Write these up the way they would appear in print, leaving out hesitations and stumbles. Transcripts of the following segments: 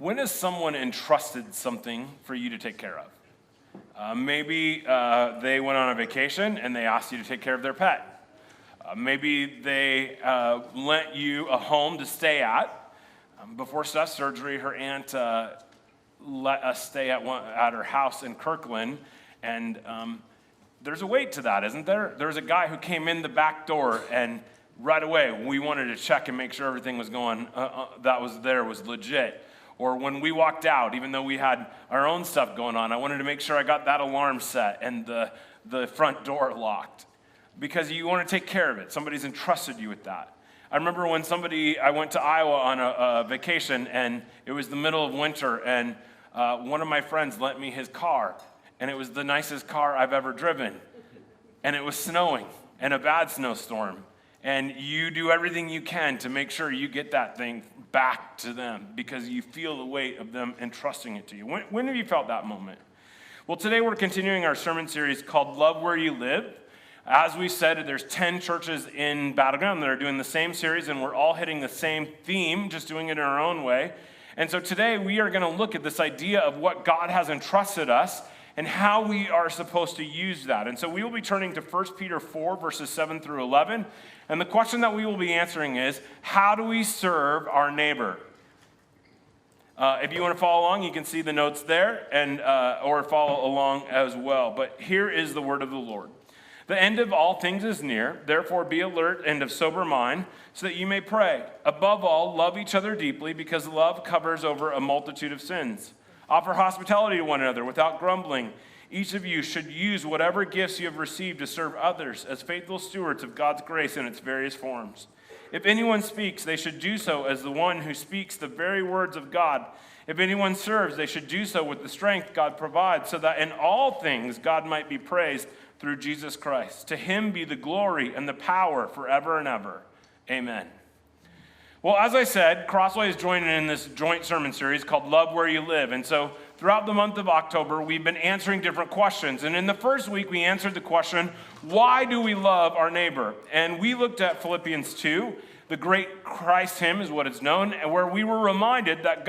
When has someone entrusted something for you to take care of? Maybe they went on a vacation and they asked you to take care of their pet. Maybe they lent you a home to stay at. Before Steph's surgery, her aunt let us stay at her house in Kirkland, and there's a weight to that, isn't there? There was a guy who came in the back door, and right away we wanted to check and make sure everything was going, was legit. Or when we walked out, even though we had our own stuff going on, I wanted to make sure I got that alarm set and the front door locked, because you want to take care of it. Somebody's entrusted you with that. I remember when I went to Iowa on a vacation, and it was the middle of winter, and one of my friends lent me his car, and it was the nicest car I've ever driven. And it was snowing, and a bad snowstorm. And you do everything you can to make sure you get that thing back to them, because you feel the weight of them entrusting it to you. When have you felt that moment? Well, today we're continuing our sermon series called Love Where You Live. As we said, there's 10 churches in Battleground that are doing the same series, and we're all hitting the same theme, just doing it in our own way. And so today we are going to look at this idea of what God has entrusted us and how we are supposed to use that. And so we will be turning to 1 Peter 4, verses 7 through 11. And the question that we will be answering is, how do we serve our neighbor? If you want to follow along, you can see the notes there, and or follow along as well. But here is the word of the Lord. The end of all things is near, therefore be alert and of sober mind, so that you may pray. Above all, love each other deeply, because love covers over a multitude of sins. Offer hospitality to one another without grumbling. Each of you should use whatever gifts you have received to serve others as faithful stewards of God's grace in its various forms. If anyone speaks, they should do so as the one who speaks the very words of God. If anyone serves, they should do so with the strength God provides, so that in all things God might be praised through Jesus Christ. To him be the glory and the power forever and ever. Amen. Well, as I said, CrossWay is joining in this joint sermon series called Love Where You Live. And so throughout the month of October, we've been answering different questions. And in the first week, we answered the question, why do we love our neighbor? And we looked at Philippians 2, the great Christ hymn is what it's known, where we were reminded that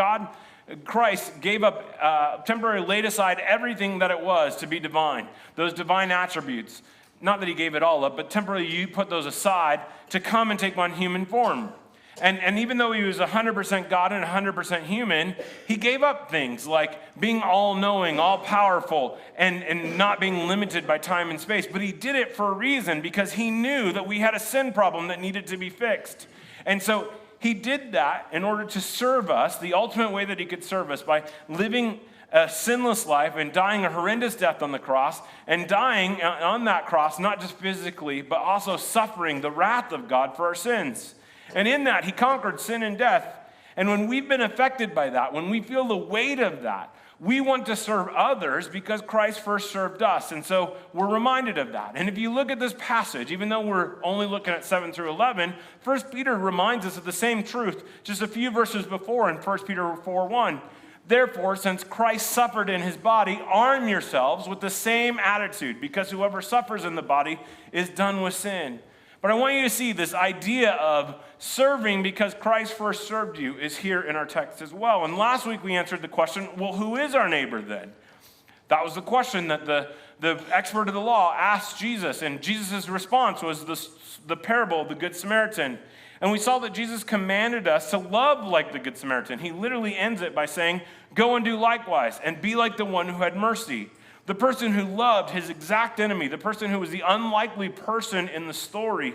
Christ gave up, temporarily laid aside everything that it was to be divine, those divine attributes. Not that he gave it all up, but temporarily you put those aside to come and take on human form. And even though he was 100% God and 100% human, he gave up things like being all-knowing, all-powerful, and not being limited by time and space. But he did it for a reason, because he knew that we had a sin problem that needed to be fixed. And so he did that in order to serve us, the ultimate way that he could serve us, by living a sinless life and dying a horrendous death on the cross, and dying on that cross, not just physically, but also suffering the wrath of God for our sins. And in that, he conquered sin and death. And when we've been affected by that, when we feel the weight of that, we want to serve others because Christ first served us. And so we're reminded of that. And if you look at this passage, even though we're only looking at 7 through 11, 1 Peter reminds us of the same truth just a few verses before in 1 Peter 4:1. Therefore, since Christ suffered in his body, arm yourselves with the same attitude, because whoever suffers in the body is done with sin. But I want you to see this idea of serving because Christ first served you is here in our text as well. And last week we answered the question, well, who is our neighbor then? That was the question that the expert of the law asked Jesus, and Jesus' response was the parable of the Good Samaritan. And we saw that Jesus commanded us to love like the Good Samaritan. He literally ends it by saying, go and do likewise, and be like the one who had mercy. The person who loved his exact enemy, the person who was the unlikely person in the story,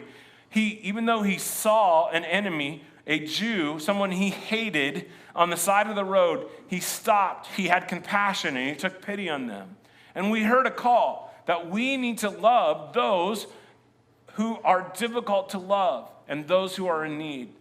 even though he saw an enemy, a Jew, someone he hated on the side of the road, he stopped, he had compassion, and he took pity on them. And we heard a call that we need to love those who are difficult to love and those who are in need.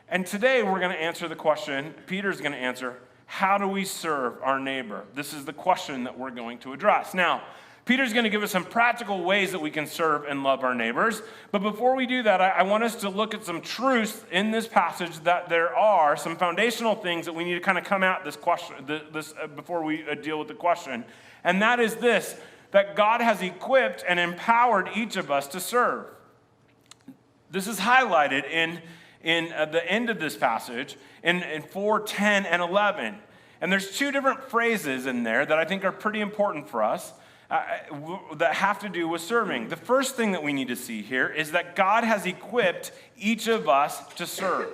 And today we're going to answer the question, Peter's going to answer, how do we serve our neighbor? This is the question that we're going to address. Now, Peter's going to give us some practical ways that we can serve and love our neighbors. But before we do that, I want us to look at some truths in this passage, that there are some foundational things that we need to kind of come at this question before we deal with the question. And that is this, that God has equipped and empowered each of us to serve. This is highlighted in the end of this passage in 4, 10, and 11. And there's two different phrases in there that I think are pretty important for us that have to do with serving. The first thing that we need to see here is that God has equipped each of us to serve.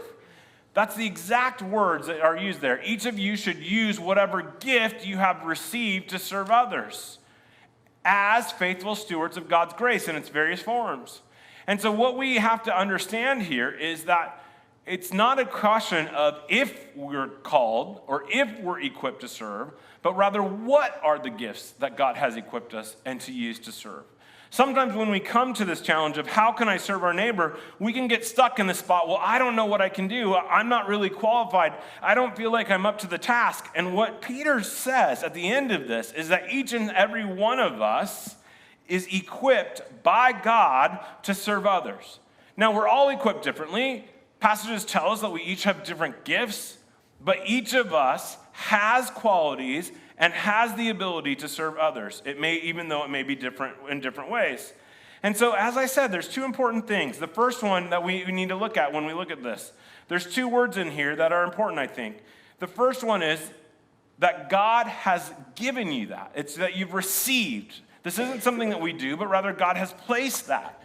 That's the exact words that are used there. Each of you should use whatever gift you have received to serve others as faithful stewards of God's grace in its various forms. And so what we have to understand here is that it's not a question of if we're called or if we're equipped to serve, but rather what are the gifts that God has equipped us and to use to serve. Sometimes when we come to this challenge of how can I serve our neighbor, we can get stuck in the spot, well, I don't know what I can do. I'm not really qualified. I don't feel like I'm up to the task. And what Peter says at the end of this is that each and every one of us is equipped by God to serve others. Now, we're all equipped differently. Passages tell us that we each have different gifts, but each of us has qualities and has the ability to serve others. Even though it may be different in different ways. And so, as I said, there's two important things. The first one that we need to look at when we look at this, there's two words in here that are important, I think. The first one is that God has given you that. It's that you've received. This isn't something that we do, but rather God has placed that.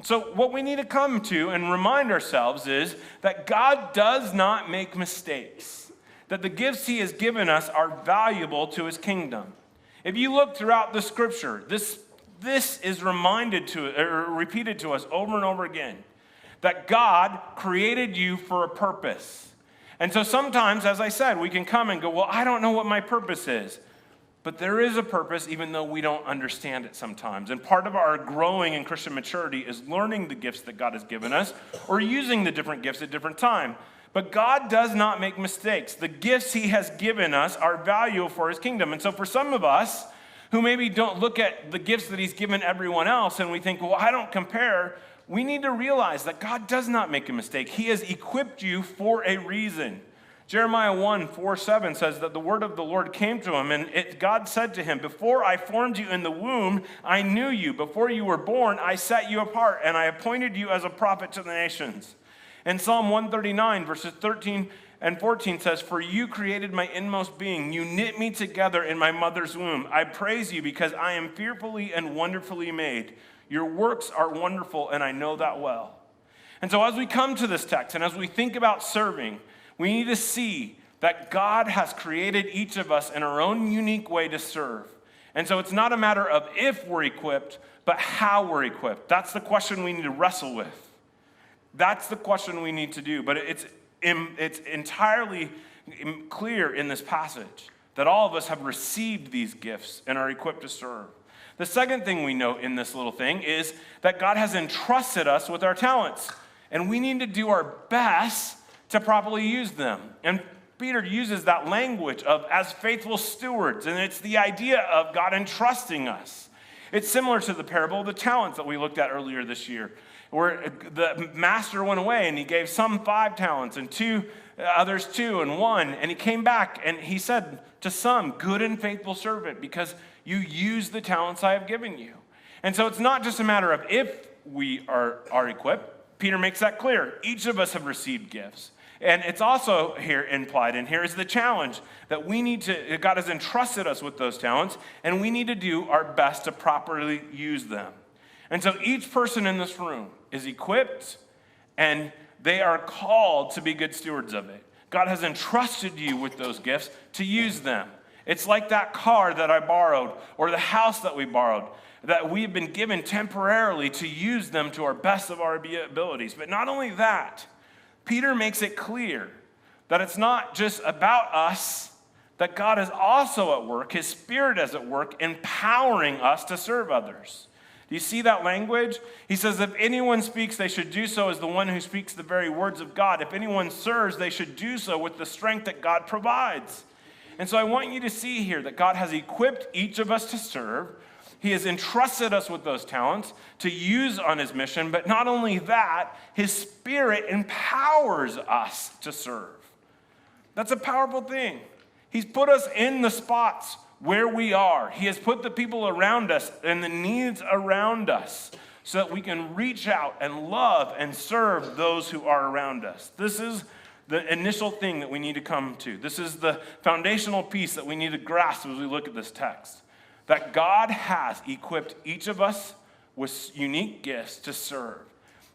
So what we need to come to and remind ourselves is that God does not make mistakes, that the gifts he has given us are valuable to his kingdom. If you look throughout the scripture, this is repeated to us over and over again, that God created you for a purpose. And so sometimes, as I said, we can come and go, well, I don't know what my purpose is. But there is a purpose, even though we don't understand it sometimes. And part of our growing in Christian maturity is learning the gifts that God has given us or using the different gifts at different times. But God does not make mistakes. The gifts he has given us are valuable for his kingdom. And so for some of us who maybe don't look at the gifts that he's given everyone else and we think, well, I don't compare, we need to realize that God does not make a mistake. He has equipped you for a reason. Jeremiah 1:4-7 says that the word of the Lord came to him, and God said to him, before I formed you in the womb, I knew you. Before you were born, I set you apart, and I appointed you as a prophet to the nations. And Psalm 139, verses 13 and 14 says, for you created my inmost being. You knit me together in my mother's womb. I praise you because I am fearfully and wonderfully made. Your works are wonderful, and I know that well. And so as we come to this text, and as we think about serving, we need to see that God has created each of us in our own unique way to serve. And so it's not a matter of if we're equipped, but how we're equipped. That's the question we need to wrestle with. That's the question we need to do. But it's entirely clear in this passage that all of us have received these gifts and are equipped to serve. The second thing we note in this little thing is that God has entrusted us with our talents. And we need to do our best to properly use them. And Peter uses that language of as faithful stewards, and it's the idea of God entrusting us. It's similar to the parable of the talents that we looked at earlier this year, where the master went away and he gave some 5 talents and others 2 and 1, and he came back and he said to some, good and faithful servant, because you use the talents I have given you. And so it's not just a matter of if we are equipped. Peter makes that clear. Each of us have received gifts. And it's also here implied in here is the challenge that God has entrusted us with those talents, and we need to do our best to properly use them. And so each person in this room is equipped, and they are called to be good stewards of it. God has entrusted you with those gifts to use them. It's like that car that I borrowed or the house that we borrowed, that we've been given temporarily to use them to our best of our abilities. But not only that, Peter makes it clear that it's not just about us, that God is also at work, his Spirit is at work, empowering us to serve others. Do you see that language? He says, if anyone speaks, they should do so as the one who speaks the very words of God. If anyone serves, they should do so with the strength that God provides. And so I want you to see here that God has equipped each of us to serve. He has entrusted us with those talents to use on his mission, but not only that, his Spirit empowers us to serve. That's a powerful thing. He's put us in the spots where we are. He has put the people around us and the needs around us so that we can reach out and love and serve those who are around us. This is the initial thing that we need to come to. This is the foundational piece that we need to grasp as we look at this text. That God has equipped each of us with unique gifts to serve.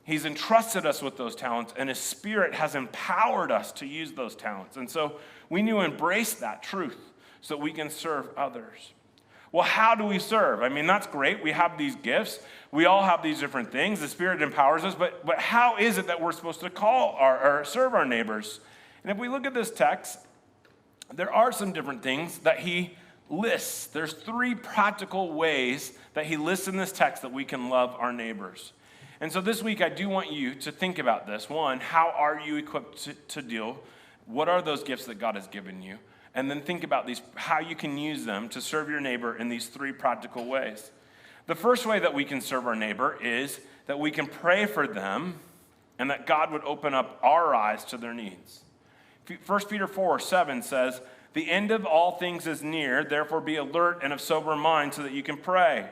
He's entrusted us with those talents, and His Spirit has empowered us to use those talents. And so we need to embrace that truth so that we can serve others. Well, how do we serve? I mean, that's great. We have these gifts. We all have these different things. The Spirit empowers us. But how is it that we're supposed to call or serve our neighbors? And if we look at this text, there are some different things that He lists. There's 3 practical ways that He lists in this text that we can love our neighbors. And so this week, I do want you to think about this. One, how are you equipped to deal? What are those gifts that God has given you? And then think about these, how you can use them to serve your neighbor in these 3 practical ways. The first way that we can serve our neighbor is that we can pray for them and that God would open up our eyes to their needs. 1 Peter 4:7 says, "The end of all things is near, therefore be alert and of sober mind so that you can pray."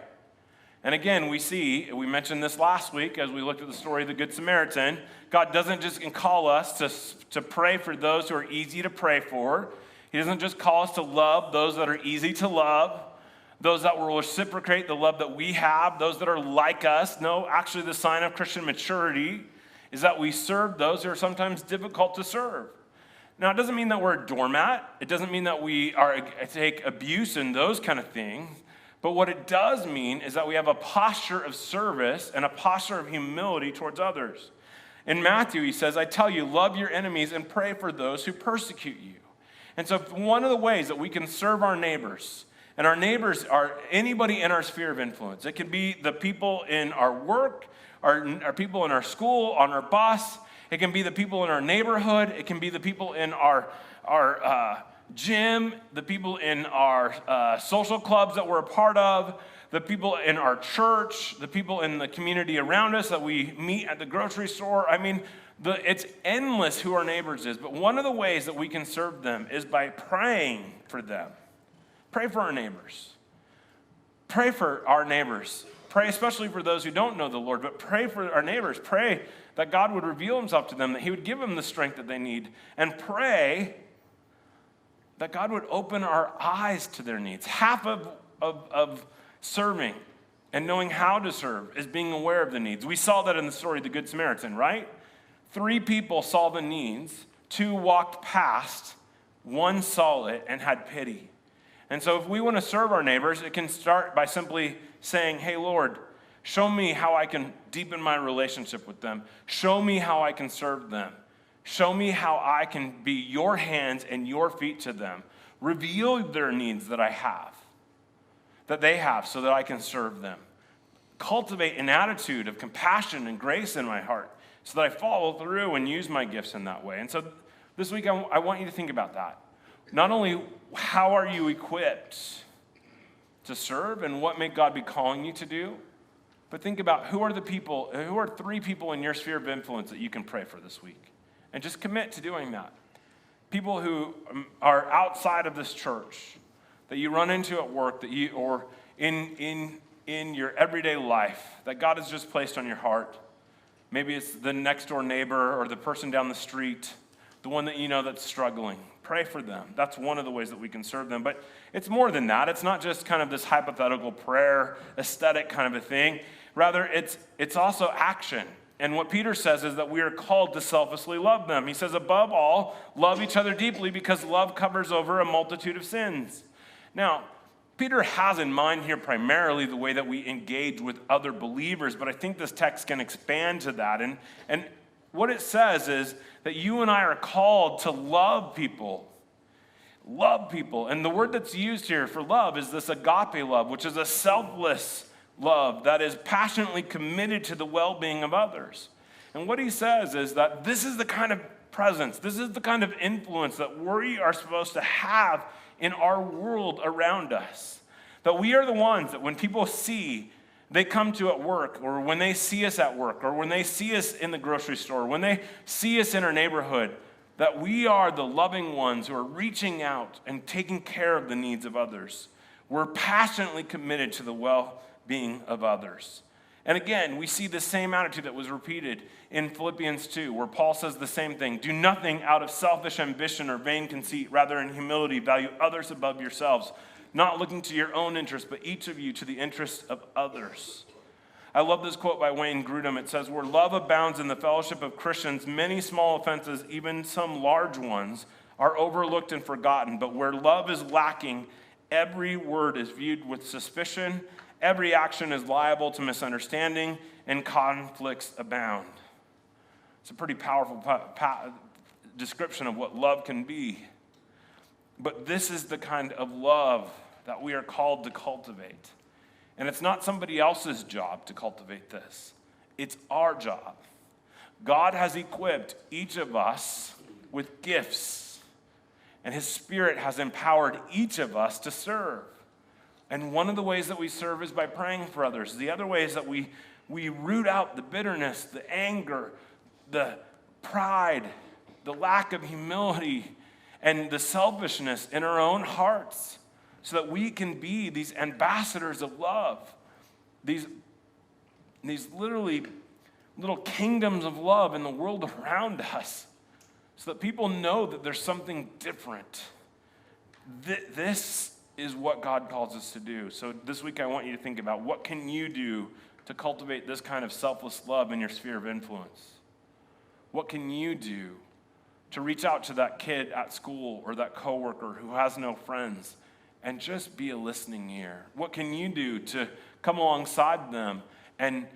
And again, we mentioned this last week as we looked at the story of the Good Samaritan. God doesn't just call us to pray for those who are easy to pray for. He doesn't just call us to love those that are easy to love, those that will reciprocate the love that we have, those that are like us. No, actually the sign of Christian maturity is that we serve those who are sometimes difficult to serve. Now, it doesn't mean that we're a doormat. It doesn't mean that we take abuse and those kind of things. But what it does mean is that we have a posture of service and a posture of humility towards others. In Matthew, he says, "I tell you, love your enemies and pray for those who persecute you." And so one of the ways that we can serve our neighbors, and our neighbors are anybody in our sphere of influence. It can be the people in our work, our people in our school, on our bus. It can be the people in our neighborhood. It can be the people in our gym, the people in our social clubs that we're a part of, the people in our church, the people in the community around us that we meet at the grocery store. I mean, it's endless who our neighbors is. But one of the ways that we can serve them is by praying for them. Pray for our neighbors. Pray for our neighbors. Pray especially for those who don't know the Lord, but pray for our neighbors. Pray that God would reveal Himself to them, that He would give them the strength that they need. And pray that God would open our eyes to their needs. Half of serving and knowing how to serve is being aware of the needs. We saw that in the story of the Good Samaritan, right? 3 people saw the needs, 2 walked past, 1 saw it and had pity. And so if we want to serve our neighbors, it can start by simply saying, "Hey, Lord, show me how I can deepen my relationship with them. Show me how I can serve them. Show me how I can be your hands and your feet to them. Reveal their needs that I have, that they have, so that I can serve them. Cultivate an attitude of compassion and grace in my heart so that I follow through and use my gifts in that way." And so this week, I want you to think about that. Not only how are you equipped to serve and what may God be calling you to do, but think about who are 3 people in your sphere of influence that you can pray for this week. And just commit to doing that. People who are outside of this church that you run into at work, or in your everyday life that God has just placed on your heart. Maybe it's the next door neighbor or the person down the street, the one that you know that's struggling. Pray for them. That's one of the ways that we can serve them. But it's more than that. It's not just kind of this hypothetical prayer, aesthetic kind of a thing. Rather, it's also action. And what Peter says is that we are called to selflessly love them. He says, above all, love each other deeply because love covers over a multitude of sins. Now, Peter has in mind here primarily the way that we engage with other believers, but I think this text can expand to that. And what it says is that you and I are called to love people. Love people. And the word that's used here for love is this agape love, which is a selfless love that is passionately committed to the well-being of others. And what he says is that this is the kind of presence, this is the kind of influence that we are supposed to have in our world around us. That we are the ones that when people see, they come to at work, or when they see us at work, or when they see us in the grocery store, when they see us in our neighborhood, that we are the loving ones who are reaching out and taking care of the needs of others. We're passionately committed to the well-being of others. And again, we see the same attitude that was repeated in Philippians 2, where Paul says the same thing. Do nothing out of selfish ambition or vain conceit. Rather, in humility, value others above yourselves, not looking to your own interest, but each of you to the interest of others. I love this quote by Wayne Grudem. It says, where love abounds in the fellowship of Christians, many small offenses, even some large ones, are overlooked and forgotten. But where love is lacking, every word is viewed with suspicion, every action is liable to misunderstanding, and conflicts abound. It's a pretty powerful description of what love can be. But this is the kind of love that we are called to cultivate. And it's not somebody else's job to cultivate this. It's our job. God has equipped each of us with gifts, and his Spirit has empowered each of us to serve. And one of the ways that we serve is by praying for others. The other way is that we root out the bitterness, the anger, the pride, the lack of humility, and the selfishness in our own hearts so that we can be these ambassadors of love, these literally little kingdoms of love in the world around us so that people know that there's something different. This is what God calls us to do. So this week I want you to think about what can you do to cultivate this kind of selfless love in your sphere of influence? What can you do to reach out to that kid at school or that coworker who has no friends and just be a listening ear? What can you do to come alongside them and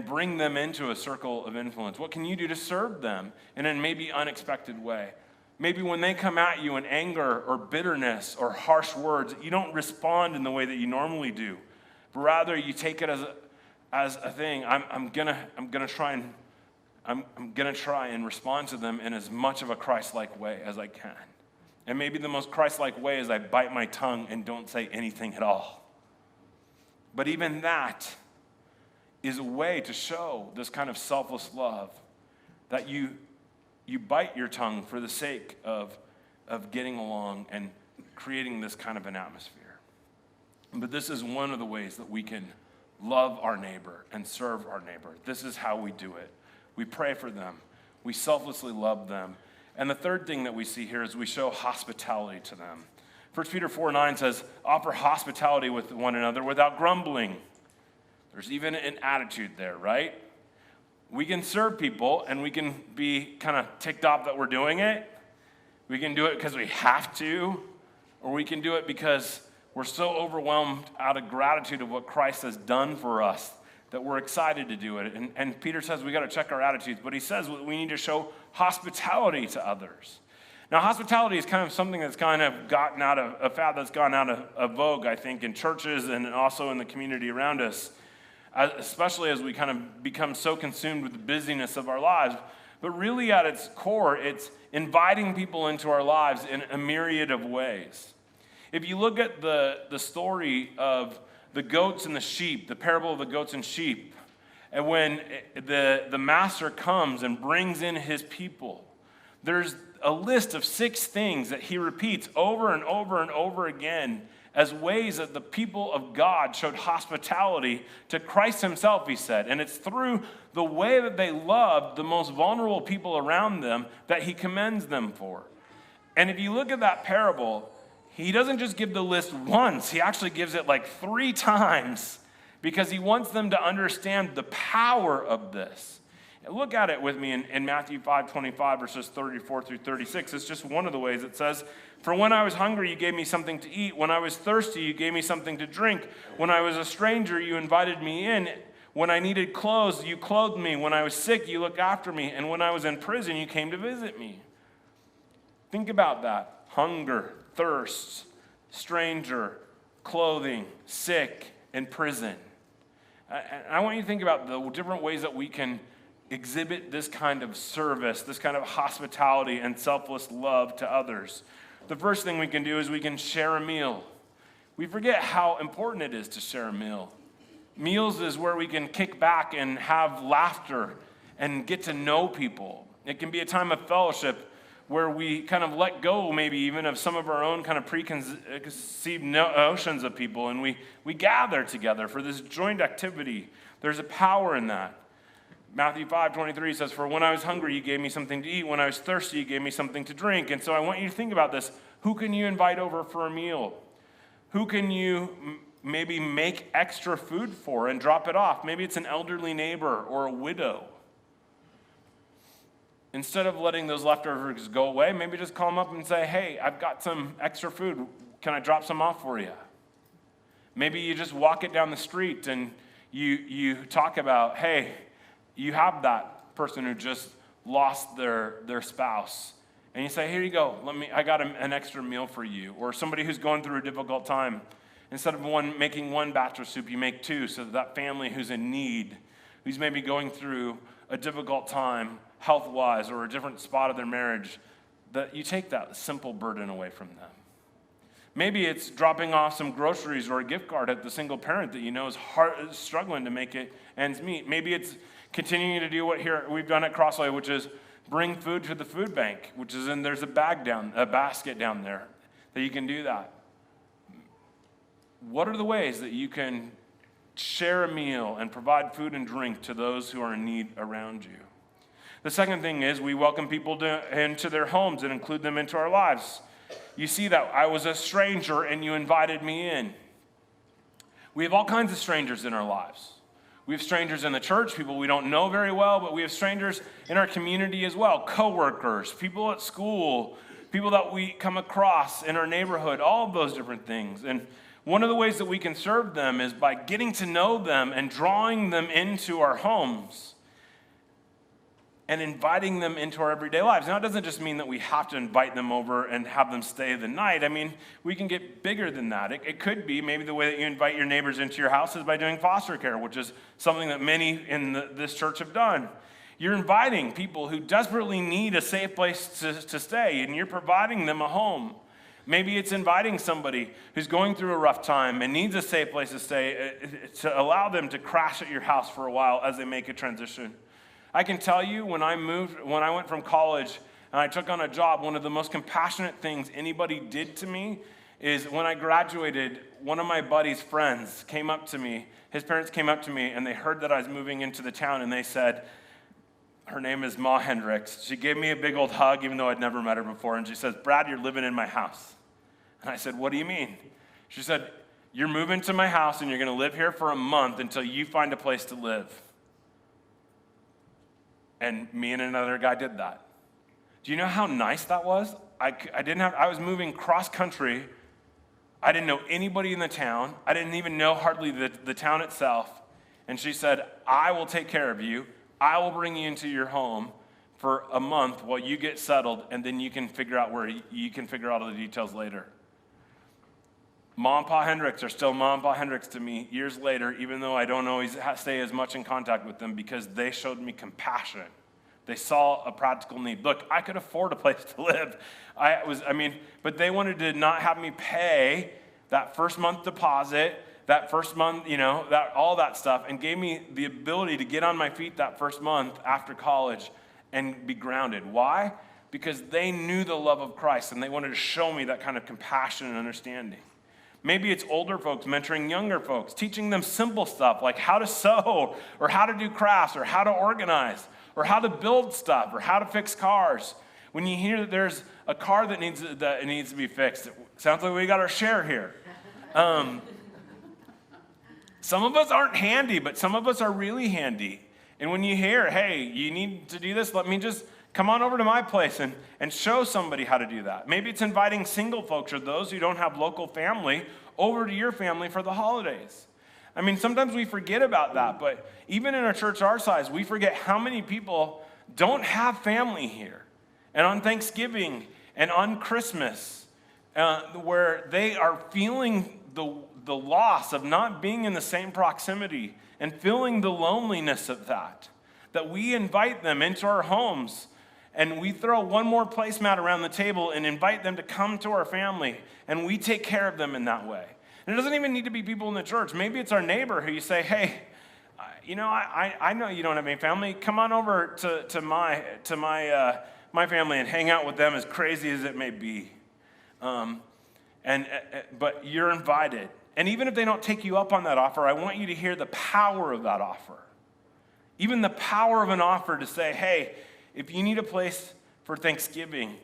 bring them into a circle of influence? What can you do to serve them in a maybe unexpected way? Maybe when they come at you in anger or bitterness or harsh words, you don't respond in the way that you normally do, but rather you take it as a thing. I'm gonna try and respond to them in as much of a Christ-like way as I can. And maybe the most Christ-like way is I bite my tongue and don't say anything at all. But even that is a way to show this kind of selfless love, that you bite your tongue for the sake of getting along and creating this kind of an atmosphere. But this is one of the ways that we can love our neighbor and serve our neighbor. This is how we do it. We pray for them. We selflessly love them. And the third thing that we see here is we show hospitality to them. 1 Peter 4:9 says, offer hospitality with one another without grumbling. There's even an attitude there, right? We can serve people and we can be kind of ticked off that we're doing it. We can do it because we have to, or we can do it because we're so overwhelmed out of gratitude of what Christ has done for us that we're excited to do it. And Peter says we got to check our attitudes, but he says we need to show hospitality to others. Now, hospitality is kind of something that's kind of gotten out of a fad that's gone out of vogue, I think, in churches and also in the community around us, especially as we kind of become so consumed with the busyness of our lives. But really at its core, it's inviting people into our lives in a myriad of ways. If you look at the story of the goats and the sheep, the parable of the goats and sheep, and when the master comes and brings in his people, there's a list of 6 things that he repeats over and over and over again as ways that the people of God showed hospitality to Christ himself, he said. And it's through the way that they loved the most vulnerable people around them that he commends them for. And if you look at that parable, he doesn't just give the list once, he actually gives it like 3 times because he wants them to understand the power of this. Look at it with me in Matthew 5:25, verses 34 through 36. It's just one of the ways it says, for when I was hungry, you gave me something to eat. When I was thirsty, you gave me something to drink. When I was a stranger, you invited me in. When I needed clothes, you clothed me. When I was sick, you looked after me. And when I was in prison, you came to visit me. Think about that. Hunger, thirst, stranger, clothing, sick, and prison. I want you to think about the different ways that we can exhibit this kind of service, this kind of hospitality and selfless love to others. The first thing we can do is we can share a meal. We forget how important it is to share a meal. Meals is where we can kick back and have laughter and get to know people. It can be a time of fellowship where we kind of let go maybe even of some of our own kind of preconceived notions of people, and we gather together for this joint activity. There's a power in that. Matthew 5:23 says, "For when I was hungry, you gave me something to eat. When I was thirsty, you gave me something to drink." And so I want you to think about this. Who can you invite over for a meal? Who can you maybe make extra food for and drop it off? Maybe it's an elderly neighbor or a widow. Instead of letting those leftovers go away, maybe just call them up and say, "Hey, I've got some extra food. Can I drop some off for you?" Maybe you just walk it down the street and you talk about, "Hey, you have that person who just lost their spouse." And you say, "Here you go. I got an extra meal for you." Or somebody who's going through a difficult time. Instead of making one batch of soup, you make two, so that family who's in need, who's maybe going through a difficult time health-wise or a different spot of their marriage, that you take that simple burden away from them. Maybe it's dropping off some groceries or a gift card at the single parent that you know is struggling to make it ends meet. Maybe it's continuing to do what we've done at CrossWay, which is bring food to the food bank, there's a basket down there that you can do that. What are the ways that you can share a meal and provide food and drink to those who are in need around you? The second thing is we welcome people into their homes and include them into our lives. You see that I was a stranger and you invited me in. We have all kinds of strangers in our lives. We have strangers in the church, people we don't know very well, but we have strangers in our community as well, coworkers, people at school, people that we come across in our neighborhood, all of those different things. And one of the ways that we can serve them is by getting to know them and drawing them into our homes and inviting them into our everyday lives. Now, it doesn't just mean that we have to invite them over and have them stay the night. I mean, we can get bigger than that. It could be maybe the way that you invite your neighbors into your house is by doing foster care, which is something that many in this church have done. You're inviting people who desperately need a safe place to stay, and you're providing them a home. Maybe it's inviting somebody who's going through a rough time and needs a safe place to stay to allow them to crash at your house for a while as they make a transition. I can tell you when I went from college and I took on a job, one of the most compassionate things anybody did to me is when I graduated, one of my buddy's friends came up to me, his parents came up to me and they heard that I was moving into the town and they said, her name is Ma Hendricks. She gave me a big old hug even though I'd never met her before and she says, "Brad, you're living in my house." And I said, "What do you mean?" She said, "You're moving to my house and you're going to live here for a month until you find a place to live." And me and another guy did that. Do you know how nice that was? I was moving cross country. I didn't know anybody in the town. I didn't even know hardly the town itself. And she said, "I will take care of you. I will bring you into your home for a month while you get settled, and then you can figure out all the details later." Mom and Pa Hendricks are still Mom and Pa Hendricks to me years later, even though I don't always stay as much in contact with them because they showed me compassion. They saw a practical need. Look, I could afford a place to live. But they wanted to not have me pay that first month deposit, that first month, all that stuff, and gave me the ability to get on my feet that first month after college and be grounded. Why? Because they knew the love of Christ and they wanted to show me that kind of compassion and understanding. Maybe it's older folks mentoring younger folks, teaching them simple stuff like how to sew or how to do crafts or how to organize or how to build stuff or how to fix cars. When you hear that there's a car that needs to be fixed, it sounds like we got our share here. Some of us aren't handy, but some of us are really handy. And when you hear, "Hey, you need to do this, let me just come on over to my place and show somebody how to do that." Maybe it's inviting single folks or those who don't have local family over to your family for the holidays. I mean, sometimes we forget about that, but even in a church our size, we forget how many people don't have family here. And on Thanksgiving and on Christmas, where they are feeling the loss of not being in the same proximity and feeling the loneliness of that we invite them into our homes and we throw one more placemat around the table and invite them to come to our family, and we take care of them in that way. And it doesn't even need to be people in the church. Maybe it's our neighbor who you say, "Hey, I know you don't have any family. Come on over to my family and hang out with them, as crazy as it may be." But you're invited. And even if they don't take you up on that offer, I want you to hear the power of that offer. Even the power of an offer to say, hey, if you need a place for Thanksgiving,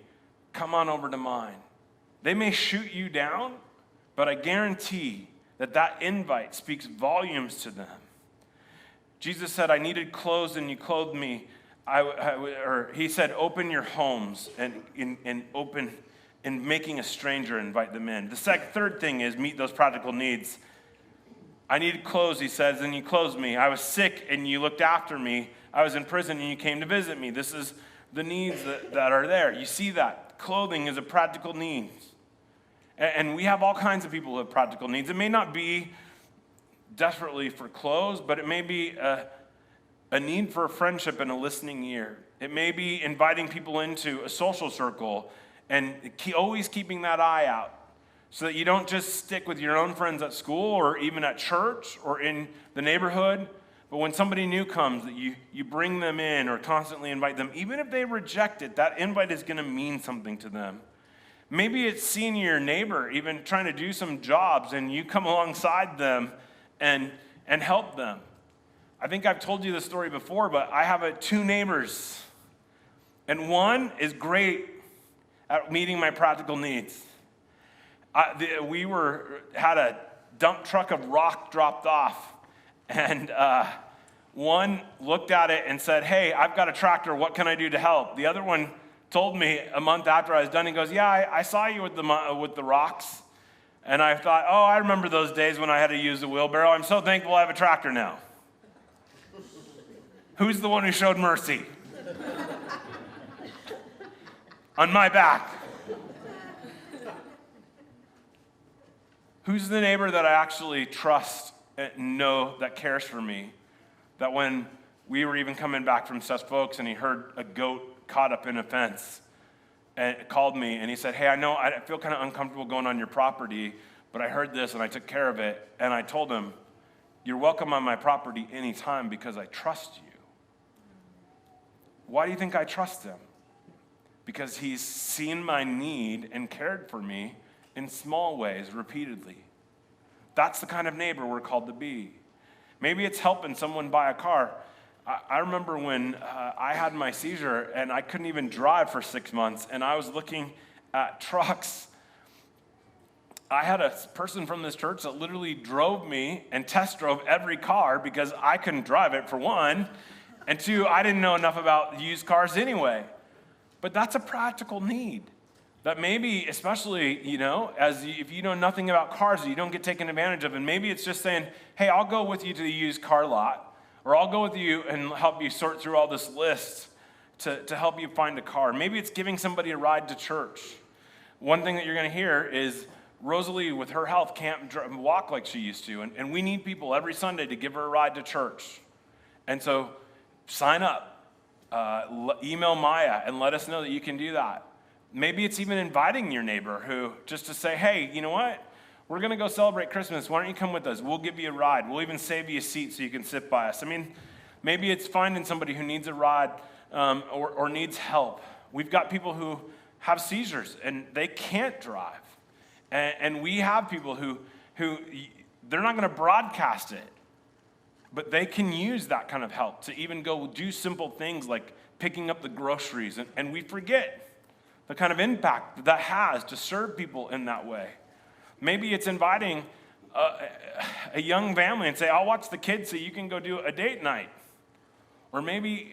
come on over to mine. They may shoot you down, but I guarantee that invite speaks volumes to them. Jesus said, I needed clothes and you clothed me. Or he said, open your homes and open and making a stranger invite them in. The third thing is meet those practical needs. I needed clothes, he says, and you clothed me. I was sick and you looked after me. I was in prison and you came to visit me. This is the needs that are there. You see that. Clothing is a practical need. And we have all kinds of people who have practical needs. It may not be desperately for clothes, but it may be a need for a friendship and a listening ear. It may be inviting people into a social circle and always keeping that eye out so that you don't just stick with your own friends at school or even at church or in the neighborhood, but when somebody new comes, that you bring them in or constantly invite them. Even if they reject it, that invite is going to mean something to them. Maybe it's seeing your neighbor even trying to do some jobs and you come alongside them and help them. I think I've told you this story before, but I have two neighbors. And one is great at meeting my practical needs. We had a dump truck of rock dropped off. And one looked at it and said, hey, I've got a tractor. What can I do to help? The other one told me a month after I was done, he goes, yeah, I saw you with the rocks. And I thought, oh, I remember those days when I had to use a wheelbarrow. I'm so thankful I have a tractor now. Who's the one who showed mercy? On my back. Who's the neighbor that I actually trust and know that cares for me? That when we were even coming back from Seth Folks and he heard a goat caught up in a fence and called me and he said, hey, I know I feel kind of uncomfortable going on your property, but I heard this and I took care of it. And I told him, you're welcome on my property anytime because I trust you. Why do you think I trust him? Because he's seen my need and cared for me in small ways repeatedly. That's the kind of neighbor we're called to be. Maybe it's helping someone buy a car. I remember when I had my seizure and I couldn't even drive for 6 months and I was looking at trucks. I had a person from this church that literally drove me and test drove every car because I couldn't drive it, for one, and two, I didn't know enough about used cars anyway. But that's a practical need. That maybe, especially, if you know nothing about cars, you don't get taken advantage of. And maybe it's just saying, hey, I'll go with you to the used car lot, or I'll go with you and help you sort through all this list to help you find a car. Maybe it's giving somebody a ride to church. One thing that you're going to hear is Rosalie, with her health, can't walk like she used to. And we need people every Sunday to give her a ride to church. And so sign up. Email Maya and let us know that you can do that. Maybe it's even inviting your neighbor just to say, hey, you know what? We're going to go celebrate Christmas. Why don't you come with us? We'll give you a ride. We'll even save you a seat so you can sit by us. I mean, maybe it's finding somebody who needs a ride or needs help. We've got people who have seizures and they can't drive. And we have people who they're not going to broadcast it, but they can use that kind of help to even go do simple things like picking up the groceries. And we forget the kind of impact that has to serve people in that way. Maybe it's inviting a young family and say, I'll watch the kids so you can go do a date night. Or maybe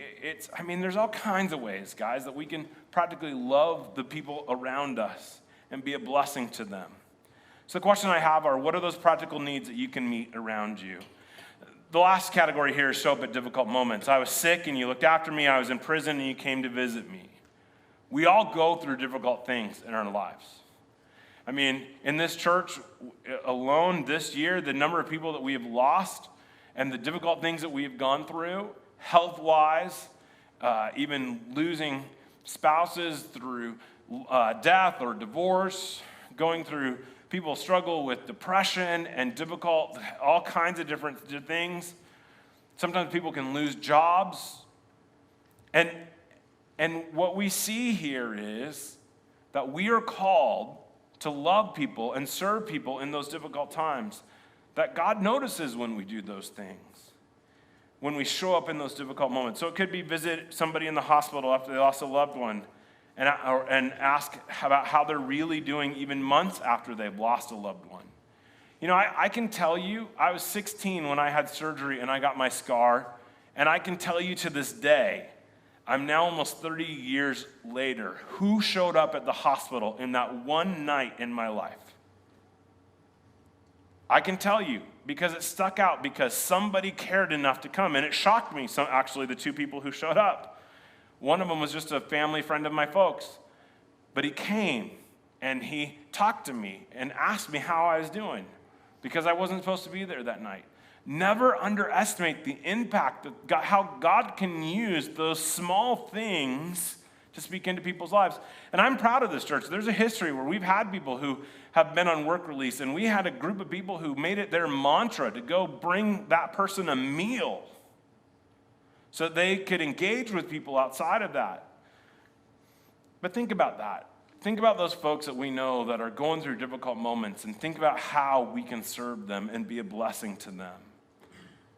there's all kinds of ways, guys, that we can practically love the people around us and be a blessing to them. So the question I have are, what are those practical needs that you can meet around you? The last category here is show up at difficult moments. I was sick and you looked after me. I was in prison and you came to visit me. We all go through difficult things in our lives. I mean, in this church alone this year, the number of people that we have lost and the difficult things that we have gone through, health-wise, even losing spouses through death or divorce, going through people struggle with depression and difficult, all kinds of different things. Sometimes people can lose jobs. And what we see here is that we are called to love people and serve people in those difficult times. That God notices when we do those things, when we show up in those difficult moments. So it could be visit somebody in the hospital after they lost a loved one and ask about how they're really doing even months after they've lost a loved one. You know, I can tell you, I was 16 when I had surgery and I got my scar, and I can tell you to this day, I'm now almost 30 years later, who showed up at the hospital in that one night in my life. I can tell you because it stuck out, because somebody cared enough to come, and it shocked me, actually, the two people who showed up. One of them was just a family friend of my folks, but he came and he talked to me and asked me how I was doing, because I wasn't supposed to be there that night. Never underestimate the impact of God, how God can use those small things to speak into people's lives. And I'm proud of this church. There's a history where we've had people who have been on work release, and we had a group of people who made it their mantra to go bring that person a meal so they could engage with people outside of that. But think about that. Think about those folks that we know that are going through difficult moments, and think about how we can serve them and be a blessing to them.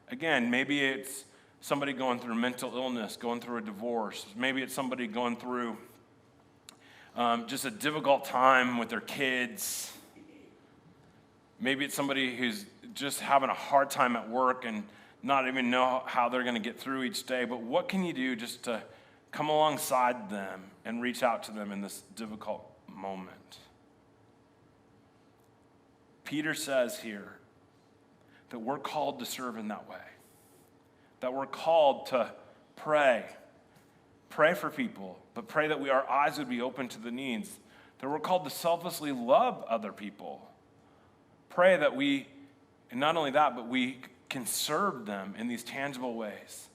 Again, maybe it's somebody going through mental illness, going through a divorce. Maybe it's somebody going through just a difficult time with their kids. Maybe it's somebody who's just having a hard time at work and not even know how they're going to get through each day. But what can you do just to come alongside them and reach out to them in this difficult moment? Peter says here that we're called to serve in that way, that we're called to pray for people, but pray that our eyes would be open to the needs, that we're called to selflessly love other people. Pray that we, and not only that, but we can serve them in these tangible ways,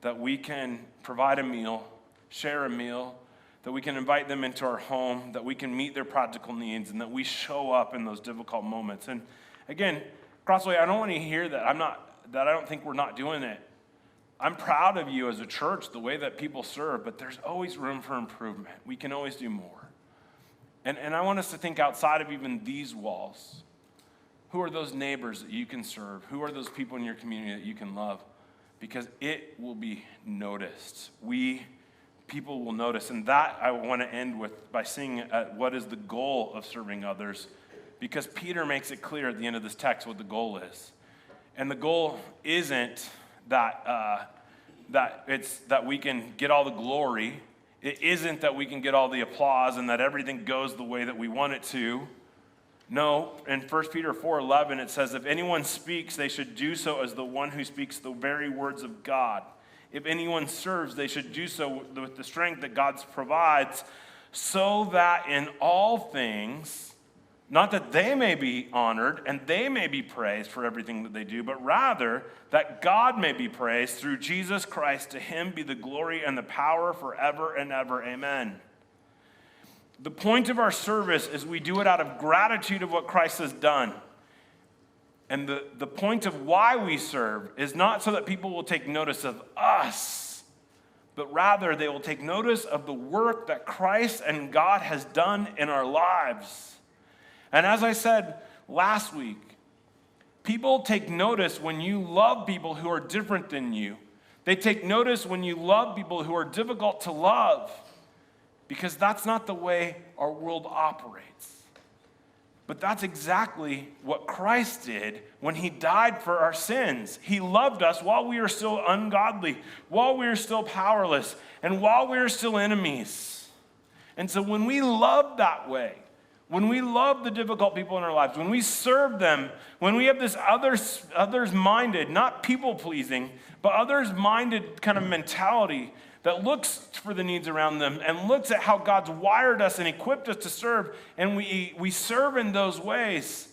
that we can provide a meal, share a meal, that we can invite them into our home, that we can meet their practical needs, and that we show up in those difficult moments. And again, CrossWay, I don't want to hear that I don't think we're not doing it. I'm proud of you as a church, the way that people serve, but there's always room for improvement. We can always do more. And I want us to think outside of even these walls. Who are those neighbors that you can serve? Who are those people in your community that you can love? Because it will be noticed. People will notice. And that I want to end with by seeing what is the goal of serving others. Because Peter makes it clear at the end of this text what the goal is. And the goal isn't that we can get all the glory. It isn't that we can get all the applause and that everything goes the way that we want it to. No, in 1 Peter 4:11 it says, if anyone speaks, they should do so as the one who speaks the very words of God. If anyone serves, they should do so with the strength that God provides, so that in all things, not that they may be honored and they may be praised for everything that they do, but rather that God may be praised through Jesus Christ. To him be the glory and the power forever and ever. Amen. The point of our service is we do it out of gratitude of what Christ has done. And the point of why we serve is not so that people will take notice of us, but rather they will take notice of the work that Christ and God has done in our lives. And as I said last week, people take notice when you love people who are different than you. They take notice when you love people who are difficult to love, because that's not the way our world operates. But that's exactly what Christ did when he died for our sins. He loved us while we were still ungodly, while we were still powerless, and while we were still enemies. And so when we love that way, when we love the difficult people in our lives, when we serve them, when we have this others-minded, not people-pleasing, but others-minded kind of mentality that looks for the needs around them and looks at how God's wired us and equipped us to serve, and we serve in those ways,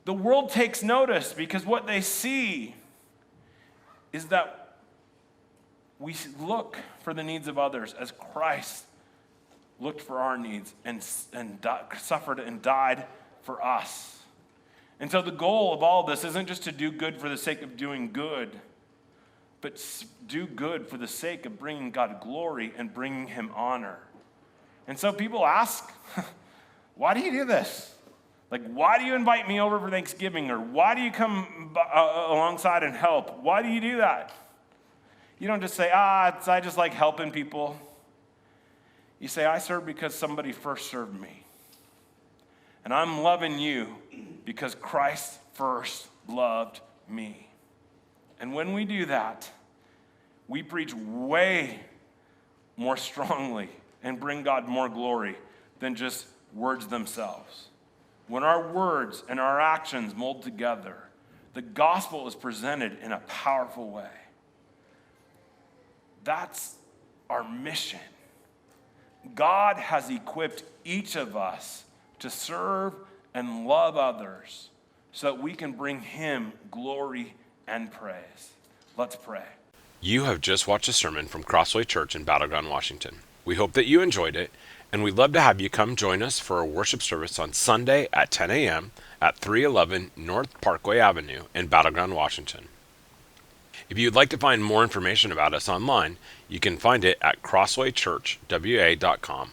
the world takes notice, because what they see is that we look for the needs of others as Christ looked for our needs and suffered and died for us. And so the goal of all this isn't just to do good for the sake of doing good, but do good for the sake of bringing God glory and bringing him honor. And so people ask, why do you do this? Like, why do you invite me over for Thanksgiving? Or why do you come alongside and help? Why do you do that? You don't just say, I just like helping people. You say, I serve because somebody first served me. And I'm loving you because Christ first loved me. And when we do that, we preach way more strongly and bring God more glory than just words themselves. When our words and our actions mold together, the gospel is presented in a powerful way. That's our mission. God has equipped each of us to serve and love others so that we can bring him glory and praise. Let's pray. You have just watched a sermon from CrossWay Church in Battleground, Washington. We hope that you enjoyed it, and we'd love to have you come join us for a worship service on Sunday at 10 a.m. at 311 North Parkway Avenue in Battleground, Washington. If you'd like to find more information about us online, you can find it at crosswaychurchwa.com.